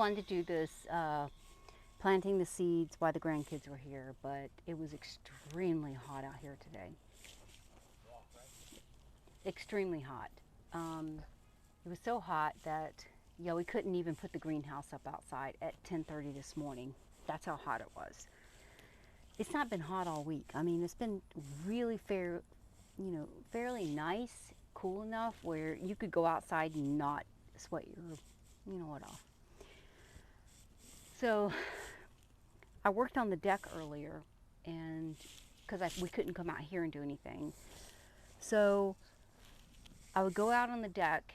wanted to do this planting the seeds while the grandkids were here, but it was extremely hot out here today. Extremely hot. It was so hot that we couldn't even put the greenhouse up outside at 10:30 this morning. That's how hot it was. It's not been hot all week. I mean, it's been really fairly nice, cool enough where you could go outside and not sweat your, what off. So I worked on the deck earlier, and because we couldn't come out here and do anything, so I would go out on the deck,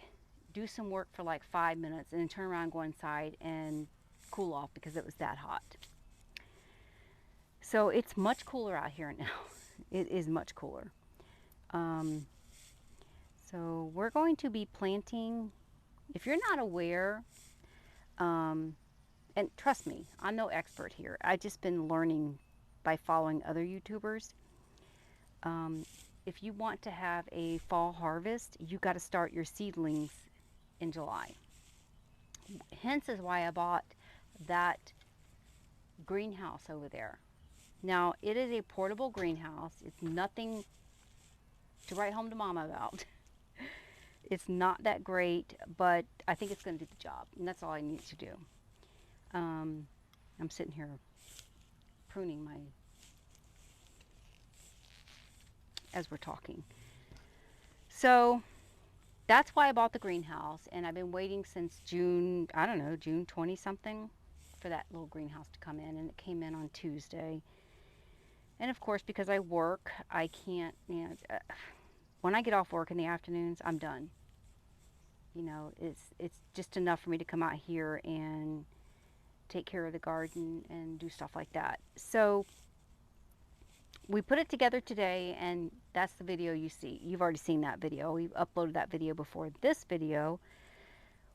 do some work for like 5 minutes, and then turn around and go inside and cool off because it was that hot. So it's much cooler out here now. It is much cooler. So we're going to be planting. If you're not aware, and trust me, I'm no expert here. I've just been learning by following other YouTubers. If you want to have a fall harvest, you got to start your seedlings in July. Hence is why I bought that greenhouse over there. Now, it is a portable greenhouse. It's nothing to write home to Mama about. It's not that great, but I think it's going to do the job, and that's all I need to do. I'm sitting here pruning as we're talking. So that's why I bought the greenhouse, and I've been waiting since June, I don't know, June 20 something for that little greenhouse to come in, and it came in on Tuesday. And of course, because I work, I can't, when I get off work in the afternoons, I'm done. It's just enough for me to come out here and take care of the garden and do stuff like that. So we put it together today, and that's the video you see. You've already seen that video. We've uploaded that video before this video,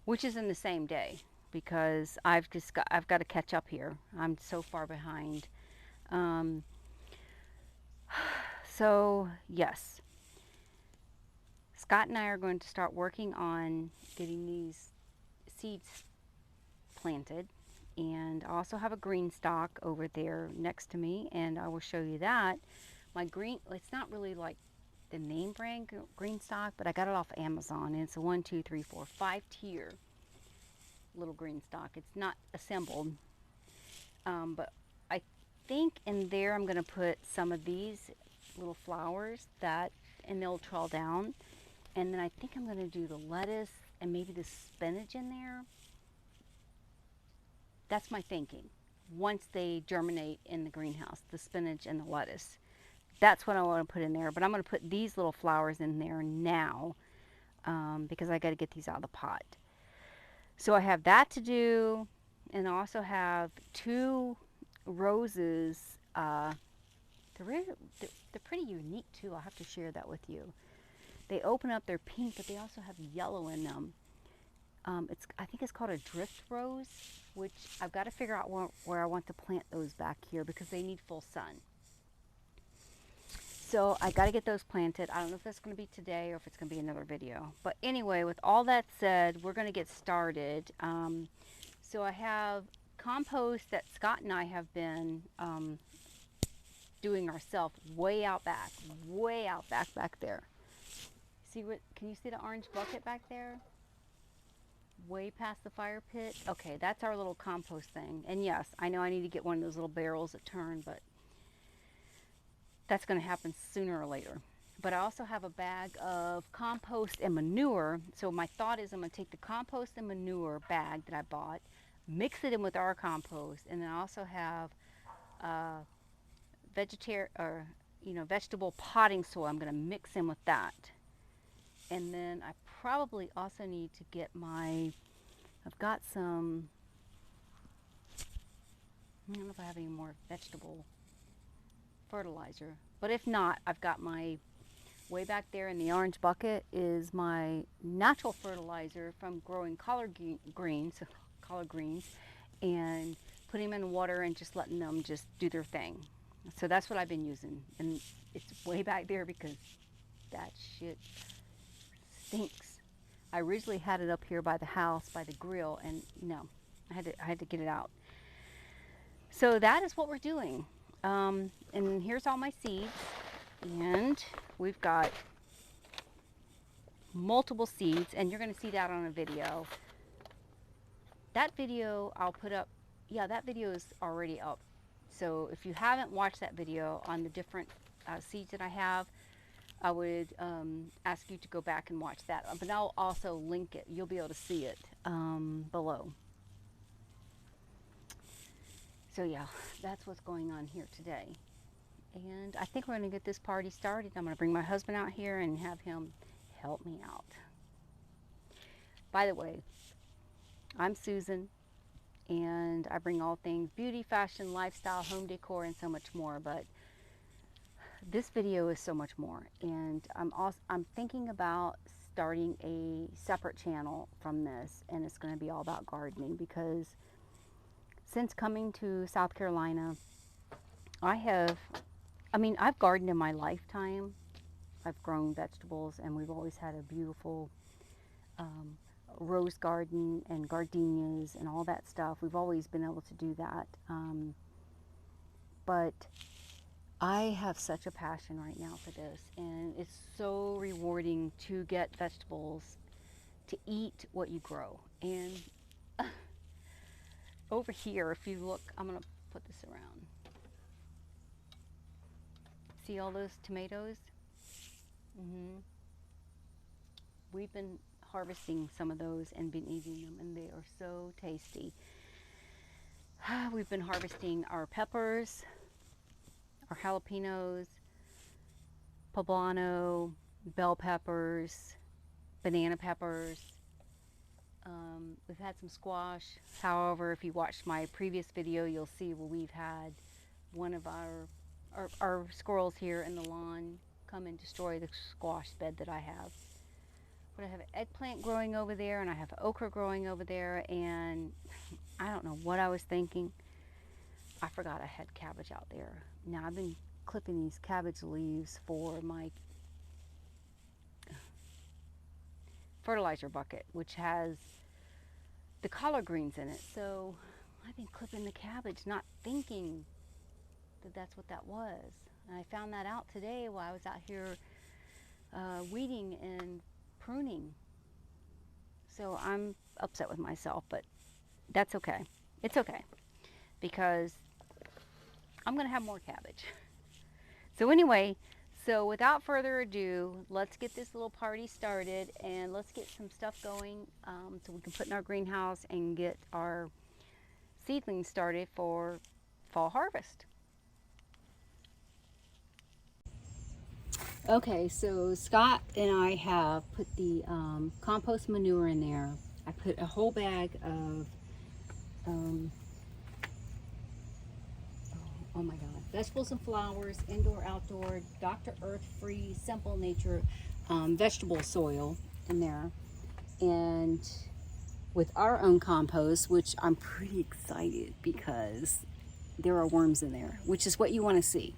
which is in the same day because I've got to catch up here. I'm so far behind. So yes, Scott and I are going to start working on getting these seeds planted, and I also have a green stock over there next to me, and I will show you that. My green, it's not really like the name brand green stock, but I got it off Amazon, and it's a 1, 2, 3, 4, 5 tier little green stock. It's not assembled, but I think in there I'm going to put some of these little flowers and they'll trail down, and then I think I'm going to do the lettuce and maybe the spinach in there. That's my thinking. Once they germinate in the greenhouse, the spinach and the lettuce, that's what I want to put in there. But I'm going to put these little flowers in there now because I got to get these out of the pot. So I have that to do, and I also have 2 roses. They're pretty unique too. I'll have to share that with you. They open up, they're pink, but they also have yellow in them. I think it's called a drift rose, which I've got to figure out where I want to plant those back here because they need full sun. So I got to get those planted. I don't know if that's going to be today or if it's going to be another video. But anyway, with all that said, we're going to get started. So I have compost that Scott and I have been doing ourselves way out back there. Can you see the orange bucket back there? Way past the fire pit. Okay, that's our little compost thing. And yes, I know I need to get one of those little barrels that turn, but that's going to happen sooner or later. But I also have a bag of compost and manure. So my thought is I'm going to take the compost and manure bag that I bought, mix it in with our compost, and then I also have vegetable potting soil. I'm going to mix in with that. And then I probably also need to get I've got some, I don't know if I have any more vegetable fertilizer, but if not, I've got way back there in the orange bucket is my natural fertilizer from growing collard greens, and putting them in water and just letting them just do their thing. So that's what I've been using, and it's way back there because that shit stinks. I originally had it up here by the house, by the grill, and no, I had to get it out. So that is what we're doing. And here's all my seeds. And we've got multiple seeds, and you're going to see that on a video. That video I'll put up. Yeah, that video is already up. So if you haven't watched that video on the different seeds that I have, I would ask you to go back and watch that. But I'll also link it. You'll be able to see it below. So yeah, that's what's going on here today. And I think we're going to get this party started. I'm going to bring my husband out here and have him help me out. By the way, I'm Susan, and I bring all things beauty, fashion, lifestyle, home decor, and so much more. But this video is so much more. And I'm thinking about starting a separate channel from this, and it's going to be all about gardening, because since coming to South Carolina, I've gardened in my lifetime. I've grown vegetables, and we've always had a beautiful rose garden and gardenias and all that stuff. We've always been able to do that. But I have such a passion right now for this, and it's so rewarding to get vegetables, to eat what you grow. And over here, if you look, I'm going to put this around. See all those tomatoes? We've been harvesting some of those and been eating them, and they are so tasty. We've been harvesting our peppers, our jalapenos, poblano, bell peppers, banana peppers. We've had some squash. However, if you watched my previous video, you'll see where we've had one of our squirrels here in the lawn come and destroy the squash bed that I have. But I have an eggplant growing over there, and I have okra growing over there, and I don't know what I was thinking. I forgot I had cabbage out there. Now I've been clipping these cabbage leaves for my fertilizer bucket, which has the collard greens in it. So I've been clipping the cabbage, not thinking that that's what that was. And I found that out today while I was out here weeding and pruning. So I'm upset with myself, but that's okay. It's okay, because I'm going to have more cabbage. So anyway, so without further ado, let's get this little party started, and let's get some stuff going so we can put in our greenhouse and get our seedlings started for fall harvest. Okay, so Scott and I have put the compost manure in there. I put a whole bag of, oh my God, vegetables and flowers, indoor, outdoor, Dr. Earth free, simple nature vegetable soil in there. And with our own compost, which I'm pretty excited because there are worms in there, which is what you want to see.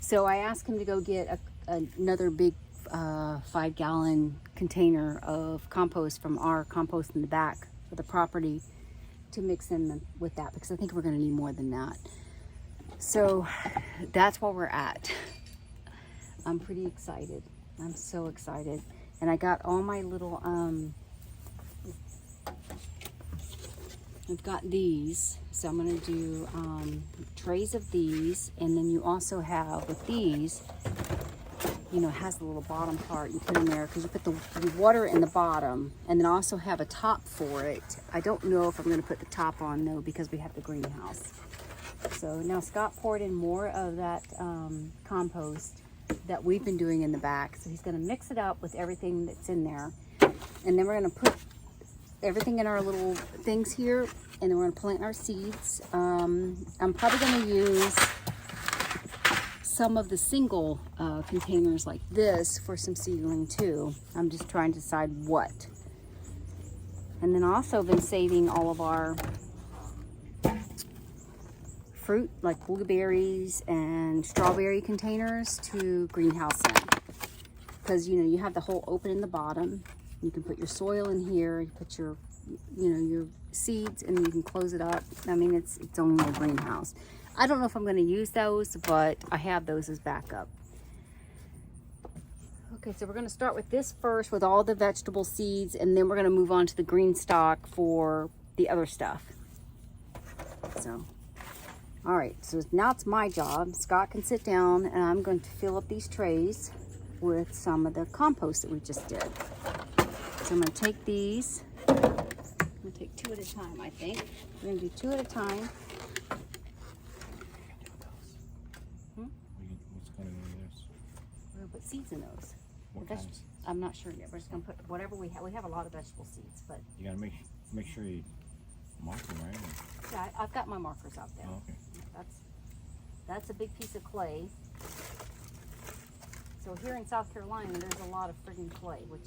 So I asked him to go get another big 5-gallon container of compost from our compost in the back of the property to mix in with that, because I think we're going to need more than that. So that's where we're at. I'm pretty excited. I'm so excited. And I got all my little, I've got these. So I'm going to do trays of these. And then you also have with these, you know, it has the little bottom part you put in there, because you put the water in the bottom, and then also have a top for it. I don't know if I'm going to put the top on though, because we have the greenhouse. So now Scott poured in more of that compost that we've been doing in the back. So he's going to mix it up with everything that's in there. And then we're going to put everything in our little things here, and then we're going to plant our seeds. I'm probably going to use some of the single containers like this for some seedling too. I'm just trying to decide what. And then also been saving all of our fruit like blueberries and strawberry containers to greenhouse in, because you know you have the hole open in the bottom. You can put your soil in here, you put your you know, your seeds, and you can close it up. I mean, it's only a greenhouse. I don't know if I'm going to use those, but I have those as backup. Okay, so we're going to start with this first with all the vegetable seeds, and then we're going to move on to the green stock for the other stuff. So, all right, so now it's my job. Scott can sit down, and I'm going to fill up these trays with some of the compost that we just did. So I'm going to take these. I'm going to take 2 at a time, I think. We're going to do 2 at a time. What's going on with this? We're going to put seeds in those. What kinds? I'm not sure yet. We're just going to put whatever we have. We have a lot of vegetable seeds, but You got to make sure you mark them, right? yeah, I've got my markers out there. Oh, okay. That's a big piece of clay. So here in South Carolina, there's a lot of friggin' clay, which,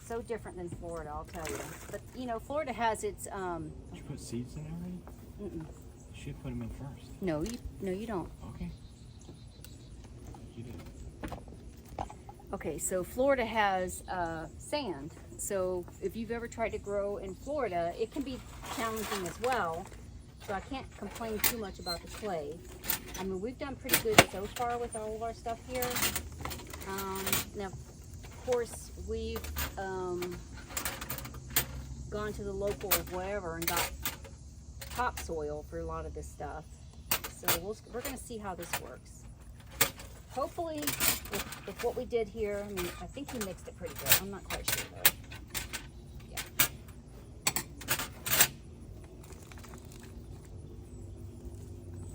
so different than Florida, I'll tell you. But you know, Florida has its. Did you put seeds in already? Mm-mm. You should put them in first. No, you don't. Okay. You did. Okay, so Florida has sand. So if you've ever tried to grow in Florida, it can be challenging as well. So I can't complain too much about the clay. I mean, we've done pretty good so far with all of our stuff here. Now, of course, we've gone to the local wherever and got topsoil for a lot of this stuff. So we're going to see how this works. Hopefully, with what we did here, I mean, I think he mixed it pretty good. I'm not quite sure though. Yeah.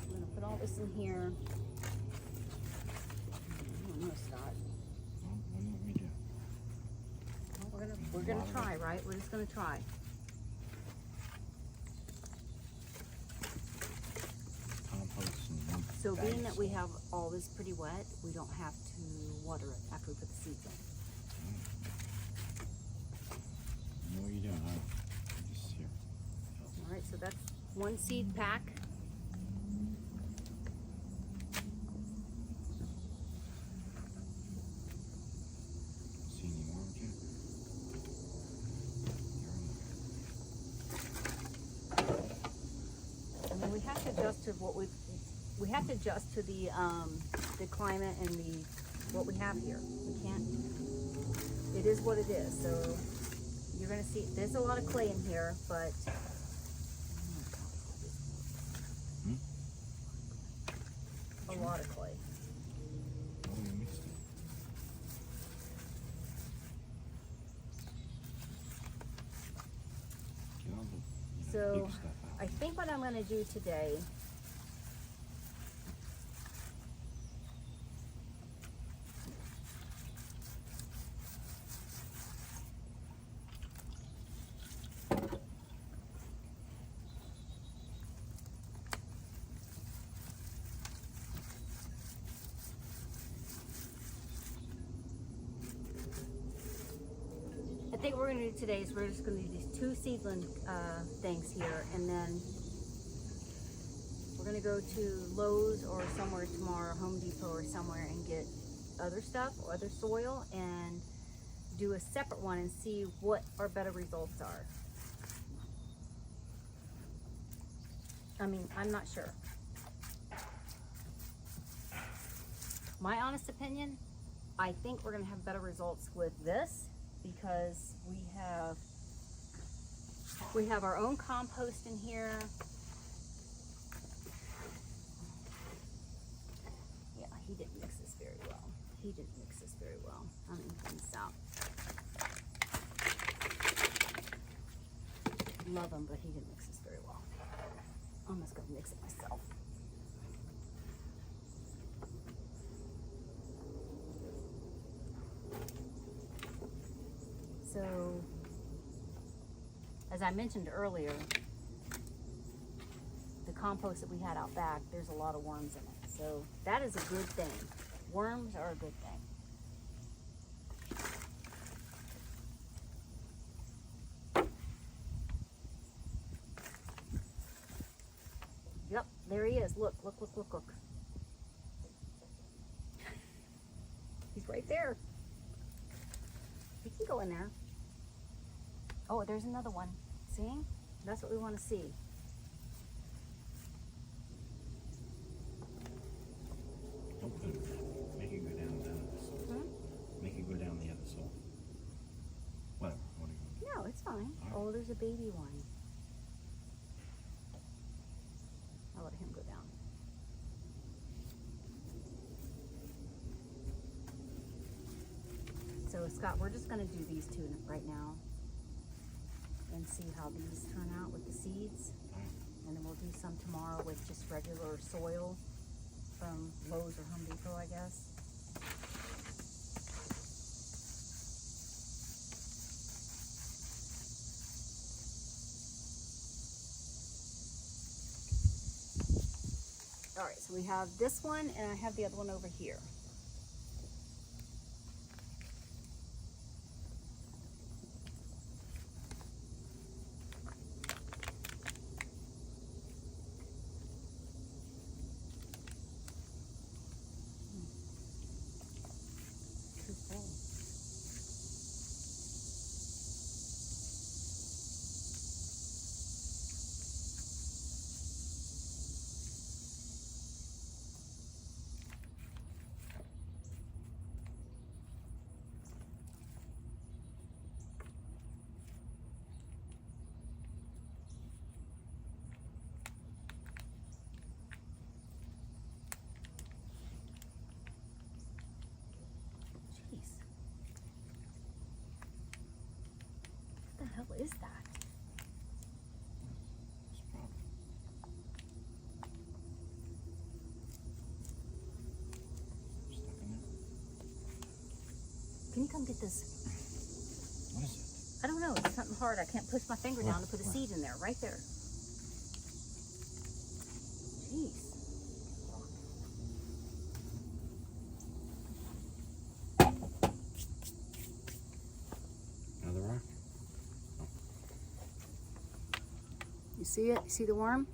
I'm going to put all this in here. I don't know, Scott. Well, what do you want me to do? Well, we're gonna try, right? We're just gonna try. Compost and So being that we have all this pretty wet, we don't have to water it after we put the seeds in. You know what you're doing, huh? Just here. All right, so that's 1 seed pack. See any more, would you? I mean, we have to adjust to what we have to adjust to the climate and what we have here. We can't. It is what it is. So you're gonna see there's a lot of clay in here, but a lot of clay. Oh, you mixed it. Get all the So big stuff out. I think what I'm going to do today I think what we're going to do today is we're just going to do these 2 seedling things here, and then we're going to go to Lowe's or somewhere tomorrow, Home Depot or somewhere, and get other stuff or other soil and do a separate one and see what our better results are. I mean, I'm not sure. My honest opinion, I think we're going to have better results with this, because we have our own compost in here. Yeah, he didn't mix this very well. I'm gonna clean this out. Love him, but he didn't mix this very well. I'm just gonna mix it myself. So, as I mentioned earlier, the compost that we had out back, there's a lot of worms in it. So that is a good thing. Worms are a good thing. Yep, there he is. Look, look, look, look, look. He's right there. He can go in there. Oh, there's another one. See? That's what we want to see. Don't put it down. Make it go down the other soul. Hmm? Make it go down the other soul. Whatever. What are you going to do? No, it's fine. All right. Oh, there's a baby one. I'll let him go down. So Scott, we're just going to do these two right now and see how these turn out with the seeds. All right. And then we'll do some tomorrow with just regular soil from Lowe's or Home Depot, I guess. All right, so we have this one and I have the other one over here. What the hell is that? What's the problem? Stuck in there? Can you come get this? What is I don't know, it's something hard. I can't push my finger down to put a seed in there. Right there. Jeez. it? Another rock? You see it? You see the worm?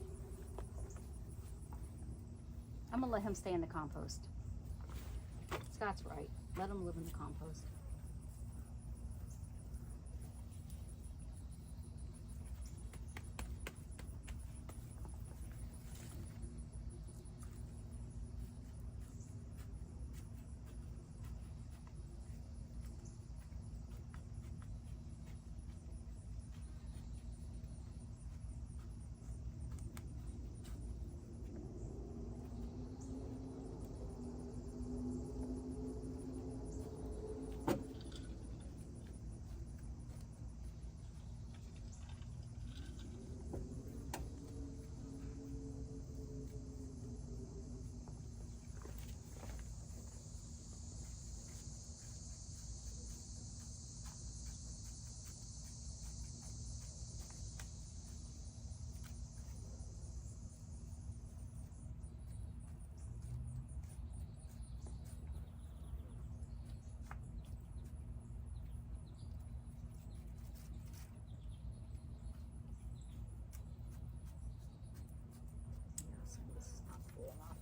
I'm gonna let him stay in the compost. Scott's right. Let him live in the compost. This is not full enough.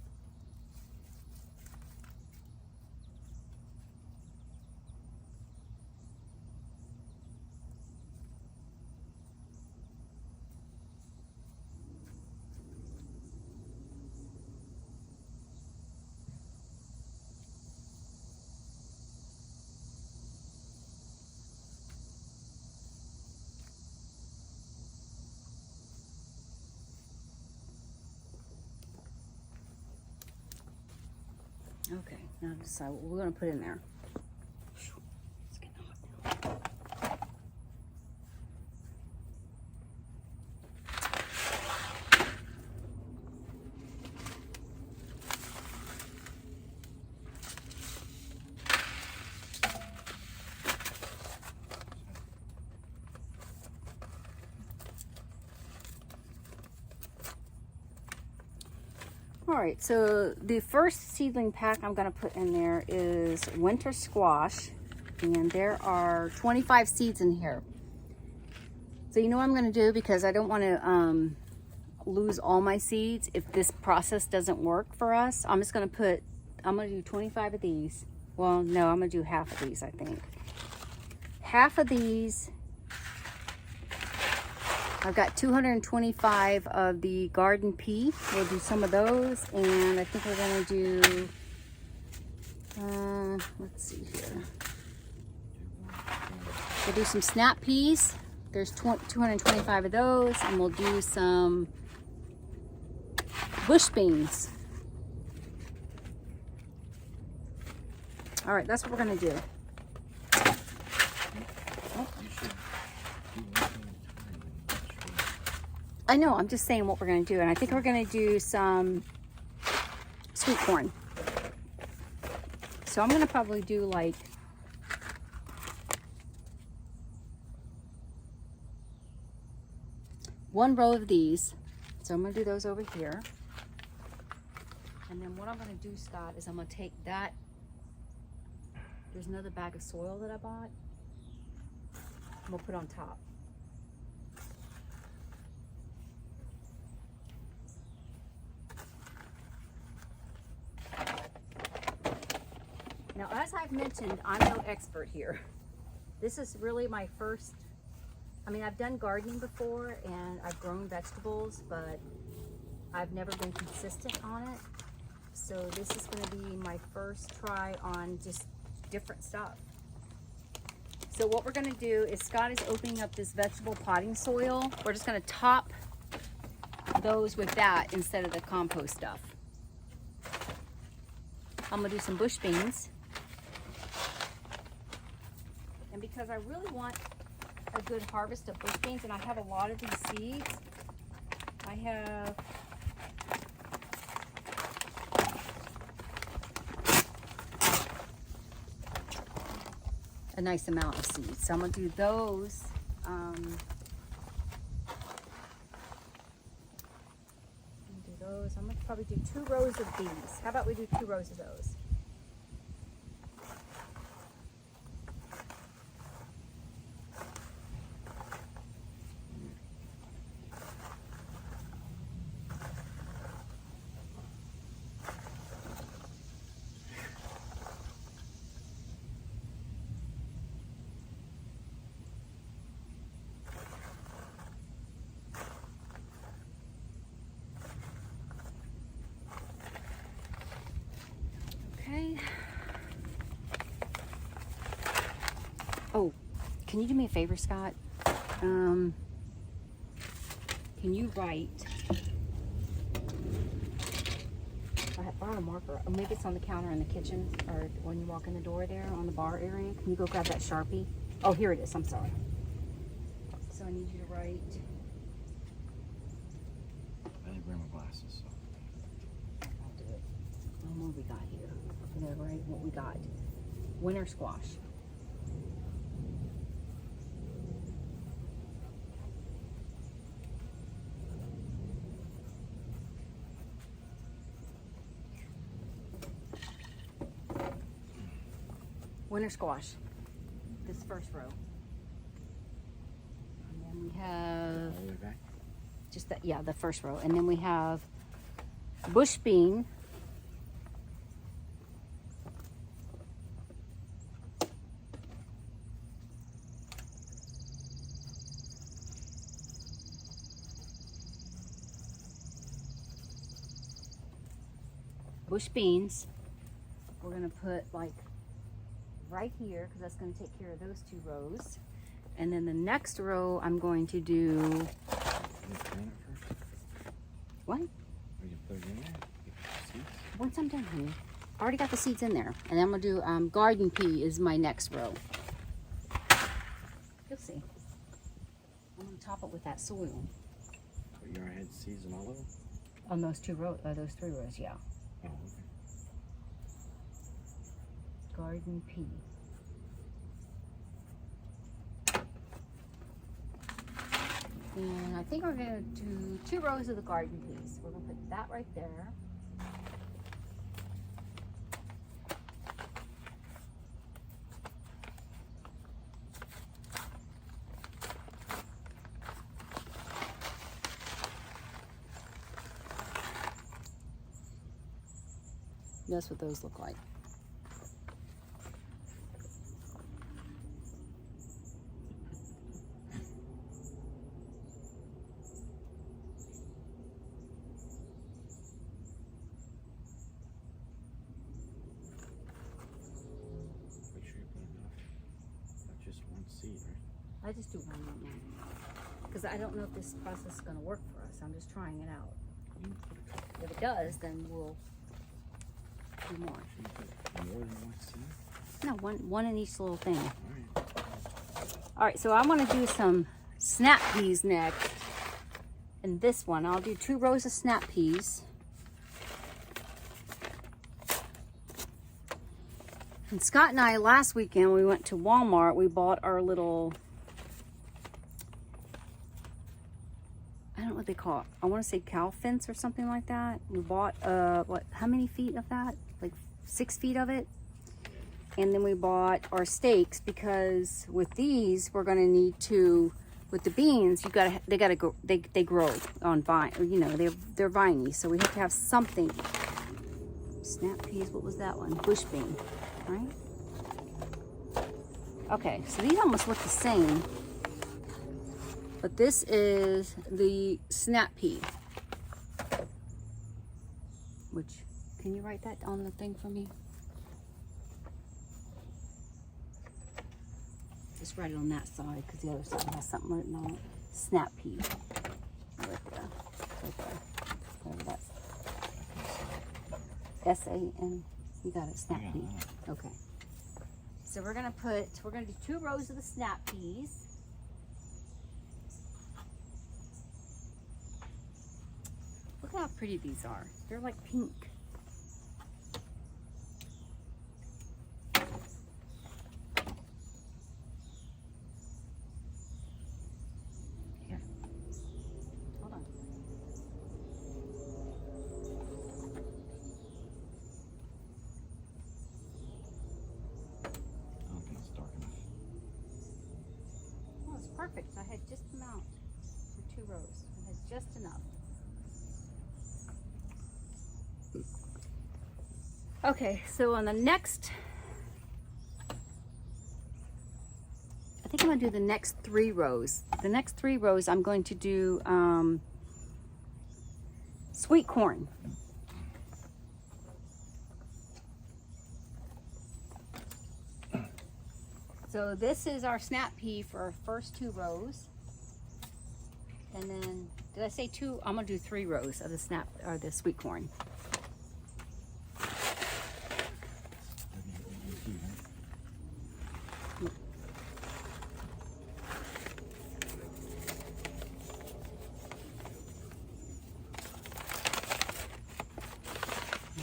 Okay, now decide what we're going to put in there. It's getting hot now. All right, so the first seedling pack I'm going to put in there is winter squash, and there are 25 seeds in here. So you know what I'm going to do, because I don't want to lose all my seeds if this process doesn't work for us. I'm going to do 25 of these. Well, no, I'm going to do half of these, I think. Half of these I've got 225 of the garden pea. We'll do some of those, and I think we're gonna do, let's see here. We'll do some snap peas. There's 225 of those, and we'll do some bush beans. All right, that's what we're gonna do. I know, I'm just saying what we're gonna do, and I think we're gonna do some sweet corn. So I'm gonna probably do like one row of these. So I'm gonna do those over here. And then what I'm gonna do, Scott, is I'm gonna take that. There's another bag of soil that I bought. I'm gonna put on top. Now, as I've mentioned, I'm no expert here. This is really my first, I mean, I've done gardening before and I've grown vegetables, but I've never been consistent on it. So this is going to be my first try on just different stuff. So what we're going to do is Scott is opening up this vegetable potting soil. We're just going to top those with that instead of the compost stuff. I'm going to do some bush beans. And because I really want a good harvest of bush beans, and I have a lot of these seeds, I have a nice amount of seeds. So I'm gonna do those. I'm gonna probably do 2 rows of these. How about we do 2 rows of those? Okay. Oh, can you do me a favor, Scott? Can you write? I brought a marker. Oh, maybe it's on the counter in the kitchen, or when you walk in the door there on the bar area. Can you go grab that Sharpie? Oh, here it is. I'm sorry. So I need you to write. I didn't bring my glasses, so. I'll do it. What we got here? We're gonna write what we got. Winter squash. Winter squash. This first row. And then we have All the way back? just that, yeah, the first row. And then we have bush bean. Bush beans. We're gonna put like right here because that's going to take care of those 2 rows. And then the next row I'm going to do Can you plant it first? what? Or you put it in there? Seeds? Once I'm done, honey. I already got the seeds in there. And then I'm going to do garden pea is my next row. You'll see. I'm going to top it with that soil. But you already had seeds in all of them? On those 2 rows, those 3 rows, yeah. Oh, okay. Garden pea. And I think we're going to do 2 rows of the garden peas. We're going to put that right there. That's what those look like. I just do one on one. Because I don't know if this process is going to work for us. I'm just trying it out. If it does, then we'll do more. No, one in each little thing. All right, so I want to do some snap peas next. And this one, I'll do 2 rows of snap peas. And Scott and I, last weekend, we went to Walmart. We bought our little, I don't know what they call it. I want to say cow fence or something like that. We bought, how many feet of that? Like 6 feet of it. And then we bought our stakes because with these, we're going to need to, with the beans, they grow on vine, you know, they're viney. So we have to have something. Snap peas, what was that one? Bush bean, right? Okay, so these almost look the same. But this is the snap pea. Which, can you write that on the thing for me? Just write it on that side because the other side has something written on it. Snap pea. Right there. Right there. Whatever that's. S-A-N. You got it. Snap pea. Okay. So we're going to do 2 rows of the snap peas. Look how pretty these are. They're like pink. Perfect. I had just the amount for 2 rows. I had just enough. Okay, so on the next, I think I'm going to do the next 3 rows. The next 3 rows, I'm going to do sweet corn. So this is our snap pea for our first 2 rows. And then, did I say 2? I'm gonna do 3 rows of the sweet corn.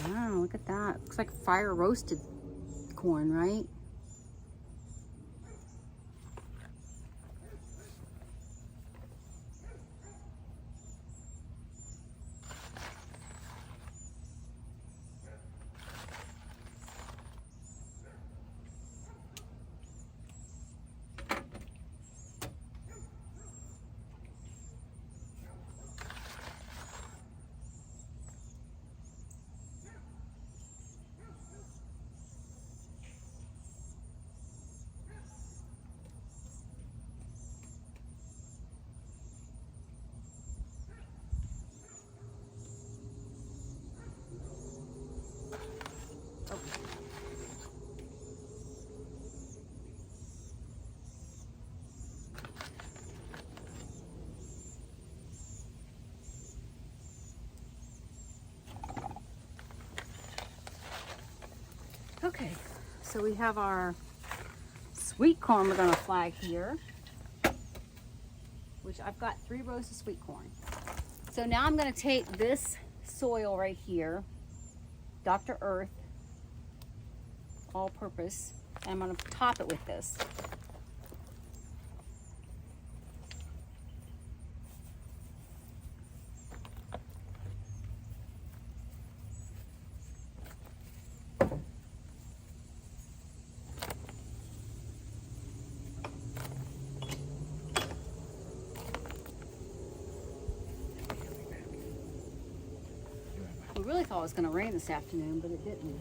Wow, look at that. Looks like fire roasted corn, right? Okay, so we have our sweet corn we're gonna flag here, which I've got 3 rows of sweet corn. So now I'm gonna take this soil right here, Dr. Earth, all purpose, and I'm gonna top it with this. We really thought it was going to rain this afternoon, but it didn't.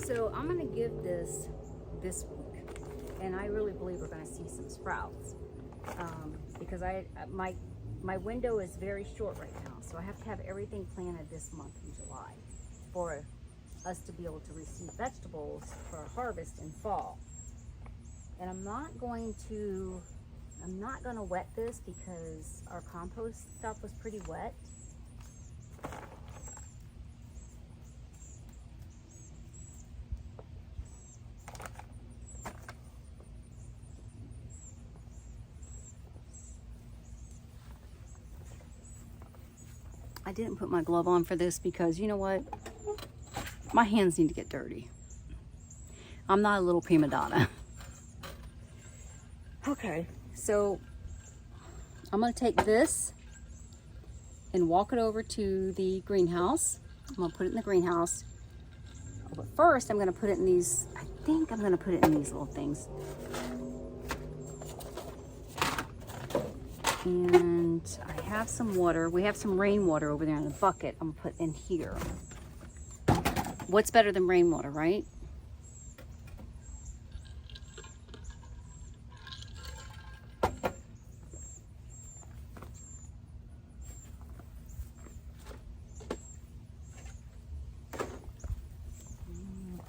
So I'm gonna give this week, and I really believe we're gonna see some sprouts, because my window is very short right now, so I have to have everything planted this month in July for us to be able to receive vegetables for our harvest in fall. And I'm not going to wet this because our compost stuff was pretty wet. I didn't put my glove on for this because, you know what? My hands need to get dirty. I'm not a little prima donna. Okay, so I'm gonna take this and walk it over to the greenhouse. I'm gonna put it in the greenhouse. But first I'm gonna put it in these, I think I'm gonna put it in these little things. And I have some water. We have some rainwater over there in the bucket I'm gonna put in here. What's better than rainwater, right?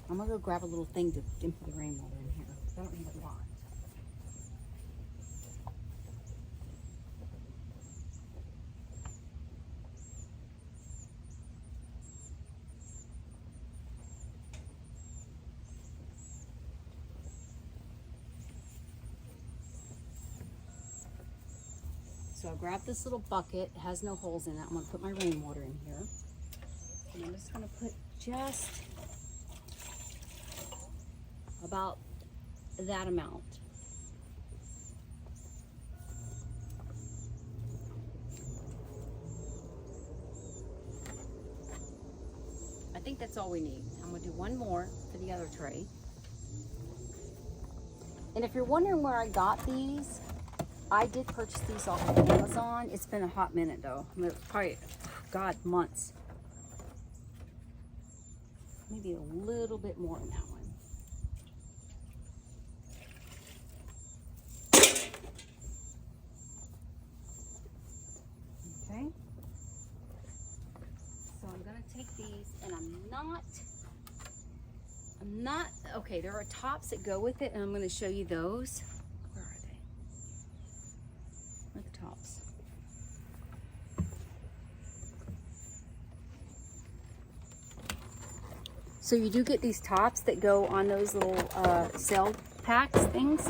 I'm gonna go grab a little thing to empty the rainwater in here. I don't need a lot. So I grabbed this little bucket. It has no holes in it. I'm gonna put my rainwater in here. And I'm just gonna put just about that amount. I think that's all we need. I'm gonna do one more for the other tray. And if you're wondering where I got these, I did purchase these off of Amazon. It's been a hot minute though. I mean, probably, God, months. Maybe a little bit more in that one. Okay. So I'm gonna take these, and I'm not, okay, there are tops that go with it, and I'm gonna show you those. Where are they? Where are the tops? So you do get these tops that go on those little cell packs things,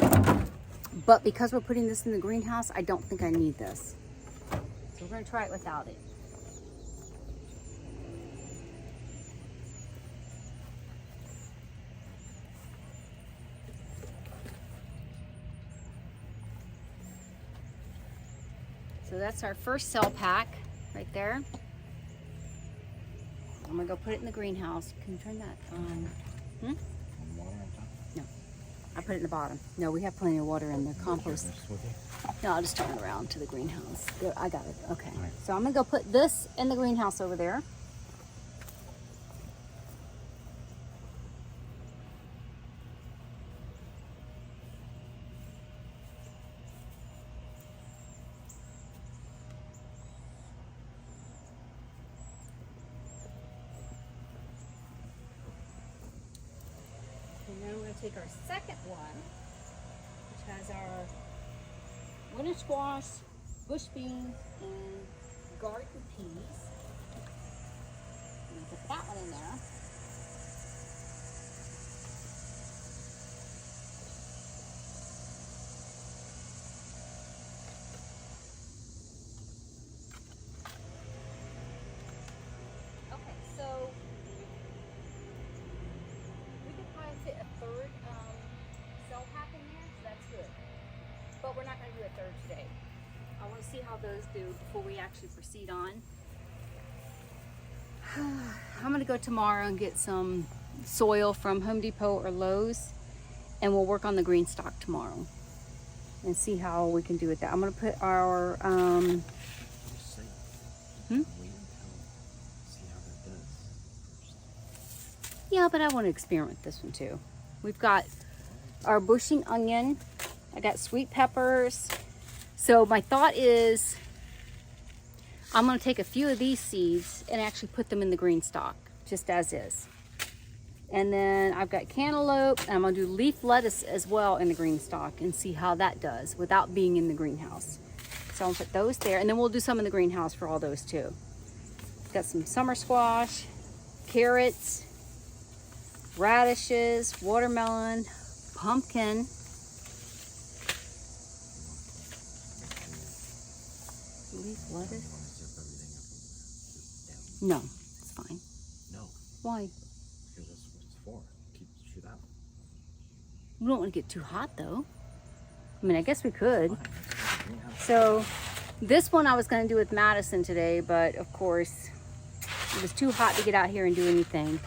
but because we're putting this in the greenhouse, I don't think I need this. So we're gonna try it without it. So that's our first cell pack right there. I'm gonna go put it in the greenhouse. Can you turn that on? Water on top? No, I put it in the bottom. No, we have plenty of water in the compost. No, I'll just turn it around to the greenhouse. Good, I got it, okay. Right. So I'm gonna go put this in the greenhouse over there. And then we're going to take our second one, which has our winter squash, bush beans, and garden peas. I'm going to put that one in there. Okay, so we could probably fit a third cell pack in there, so that's good. But we're not going to do a third today. I want to see how those do before we actually proceed on. I'm going to go tomorrow and get some soil from Home Depot or Lowe's, and we'll work on the green stock tomorrow and see how we can do with that. I'm going to put our Yeah, but I want to experiment with this one too. We've got our bushing onion. I got sweet peppers. So my thought is I'm going to take a few of these seeds and actually put them in the green stock, just as is. And then I've got cantaloupe, and I'm going to do leaf lettuce as well in the green stock and see how that does without being in the greenhouse. So I'm going to put those there, and then we'll do some in the greenhouse for all those too. Got some summer squash, carrots, radishes, watermelon, pumpkin. Leaf lettuce? No, it's fine. No. Why? Because that's what it's for. Keep shit out. We don't want to get too hot though. I mean, I guess we could. So this one I was going to do with Madison today, but of course it was too hot to get out here and do anything.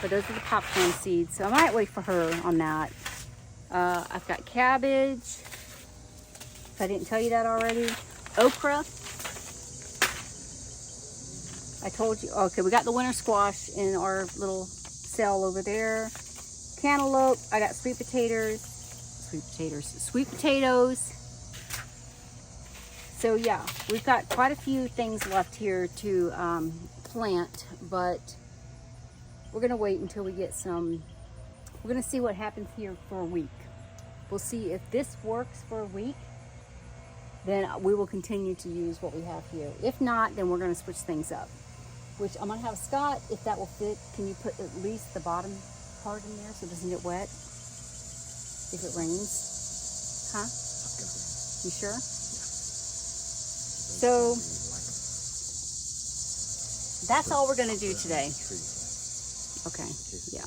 But those are the popcorn seeds, so I might wait for her on that. I've got cabbage, if I didn't tell you that already. Okra. I told you, okay, we got the winter squash in our little cell over there. Cantaloupe, I got sweet potatoes. So yeah, we've got quite a few things left here to plant, but we're gonna wait until we get some. We're gonna see what happens here for a week. We'll see if this works for a week, then we will continue to use what we have here. If not, then we're gonna switch things up. Which I'm gonna have Scott, if that will fit, can you put at least the bottom part in there so it doesn't get wet if it rains? Huh? You sure? So that's all we're gonna do today. Okay, yeah.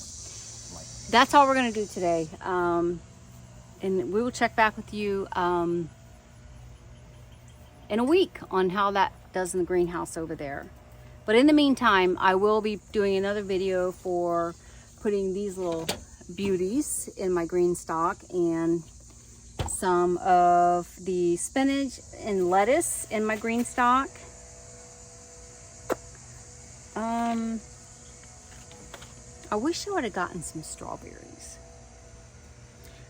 That's all we're gonna do today. And we will check back with you in a week on how that does in the greenhouse over there. But in the meantime, I will be doing another video for putting these little beauties in my green stock and some of the spinach and lettuce in my green stock. I wish I would have gotten some strawberries.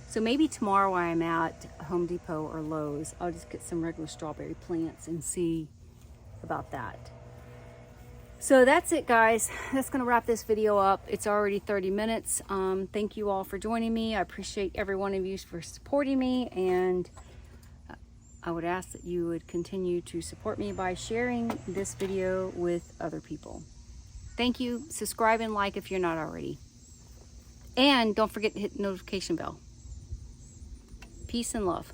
So maybe tomorrow while I'm at Home Depot or Lowe's, I'll just get some regular strawberry plants and see about that. So that's it, guys. That's going to wrap this video up. It's already 30 minutes. Thank you all for joining me. I appreciate every one of you for supporting me, and I would ask that you would continue to support me by sharing this video with other people. Thank you. Subscribe and like if you're not already. And don't forget to hit the notification bell. Peace and love.